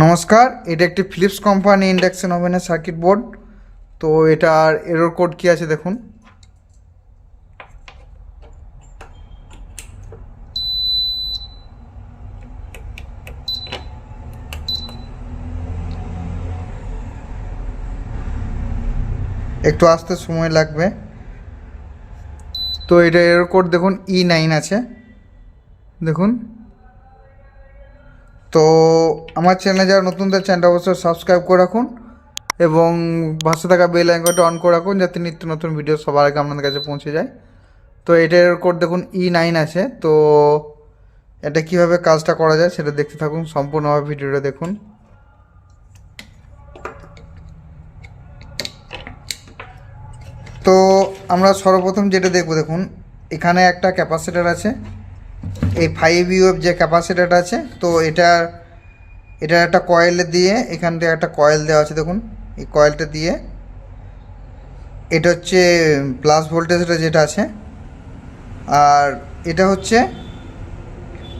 নমস্কার, এটা একটি ফিলিপস কোম্পানি ইন্ডাকশন ওভেনের সার্কিট বোর্ড। তো এটার এরর কোড কি আছে দেখুন। একটু আসতে সময় লাগবে। তো এটা এরর কোড দেখুন E9 আছে দেখুন। তো আমার চ্যানেলে যারা নতুন তার চ্যানেলটা অবশ্যই সাবস্ক্রাইব করে রাখুন এবং পাশে থাকা বেল আইকনটা অন করে রাখুন যাতে নিত্য নতুন ভিডিও সবার আগে আপনাদের কাছে পৌঁছে যায়। তো এটার এরর কোড দেখুন E9 আছে। তো এটা কিভাবে কাজটা করা যায় সেটা দেখতে থাকুন, সম্পূর্ণভাবে ভিডিওটা দেখুন। তো আমরা সর্বপ্রথম যেটা দেখব দেখুন, এখানে একটা ক্যাপাসিটার আছে, এই 5 UF যে ক্যাপাসিটারটা আছে। তো এটা একটা কয়েল দিয়ে, এখান থেকে একটা কয়েল দেওয়া আছে দেখুন। এই কয়েলটা দিয়ে এটা হচ্ছে প্লাস ভোল্টেজটা যেটা আছে, আর এটা হচ্ছে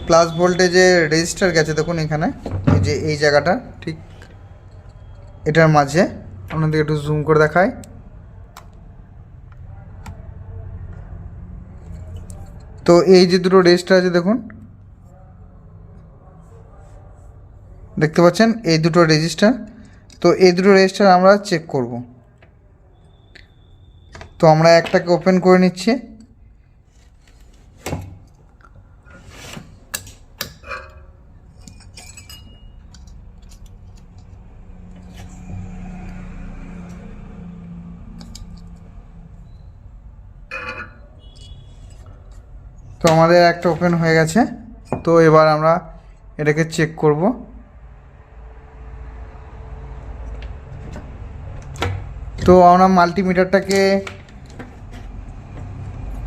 প্লাস ভোল্টেজের রেজিস্টার গেছে দেখুন এখানে, এই যে এই জায়গাটা ঠিক এটার মাঝে। আপনাদের একটু জুম করে দেখায়। তো এই যে দুটো রেজিস্টার আছে দেখুন, দেখতে পাচ্ছেন এই দুটো রেজিস্টার। তো এই দুটো রেজিস্টার আমরা চেক করব। তো আমরা একটাকে ওপেন করে নিচ্ছি। তো আমাদের একটা ওপেন হয়ে গেছে। তো এবার আমরা এটাকে চেক করব। তো আমরা মাল্টিমিটারটাকে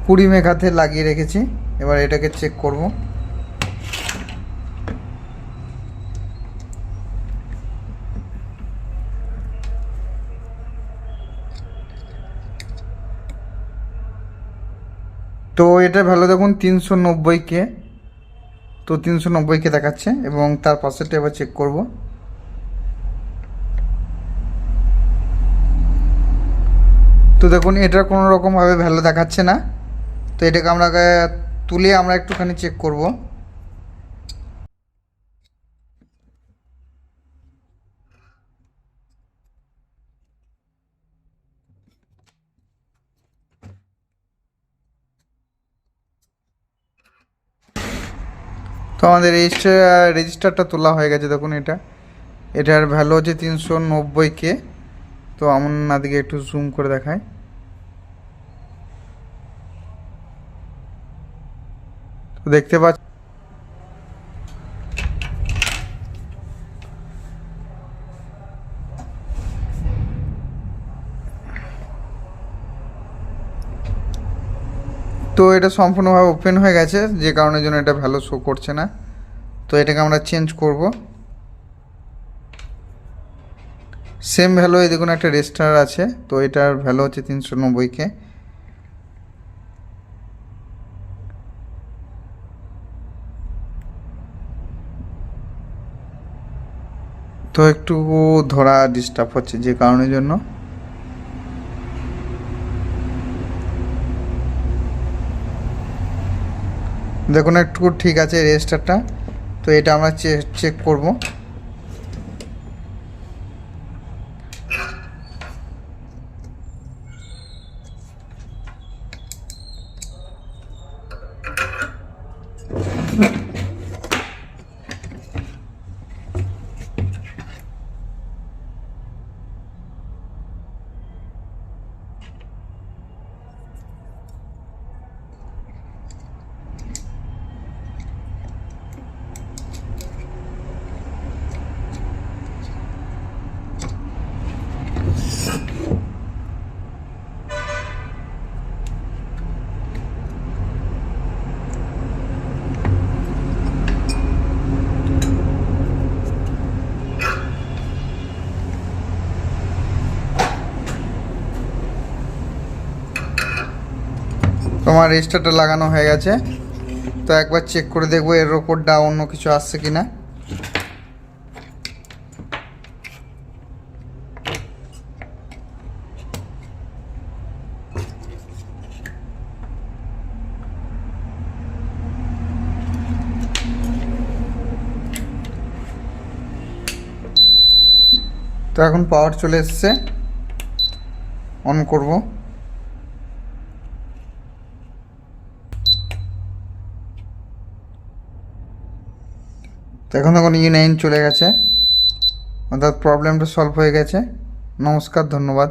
20 মেগাতে লাগিয়ে রেখেছি। এবার এটাকে চেক করব। তো এটা ভ্যালু দেখুন 390K। তো 390K দেখাচ্ছে এবং তার পাশেরটা এবার চেক করব। তো দেখুন এটার কোনো রকমভাবে ভ্যালু দেখাচ্ছে না। তো এটাকে আমরা তুলে আমরা একটুখানি চেক করব। তো আমাদের রেজিস্টারটা তোলা হয়ে গেছে দেখুন। এটার ভ্যালু হচ্ছে 390K। তো আপনাদেরকে একটু জুম করে দেখায়। তো দেখতে পাচ্ছি তো এটা সম্পূর্ণভাবে ওপেন হয়ে গেছে, যে কারণের জন্য এটা ভ্যালু শো করছে না। তো এটাকে আমরা চেঞ্জ করব। সেম ভ্যালু এই দেখুন একটা রেজিস্টার আছে। তো এটার ভ্যালু হচ্ছে 390K। তো একটু ধরা ডিস্টার্ব হচ্ছে যে কারণের জন্য। দেখুন একটু ঠিক আছে রেজিস্টারটা। তো এটা আমরা চেক করব। তোমার রেজিস্টারটা লাগানো হয়ে গেছে। তো একবার চেক করে দেখবো এর কোডটা অন্য কিছু আসছে কিনা। তো এখন পাওয়ার চলে এসছে, অন করব। তো এখন E9 চলে গেছে, অর্থাৎ প্রবলেমটা সলভ হয়ে গেছে। নমস্কার, ধন্যবাদ।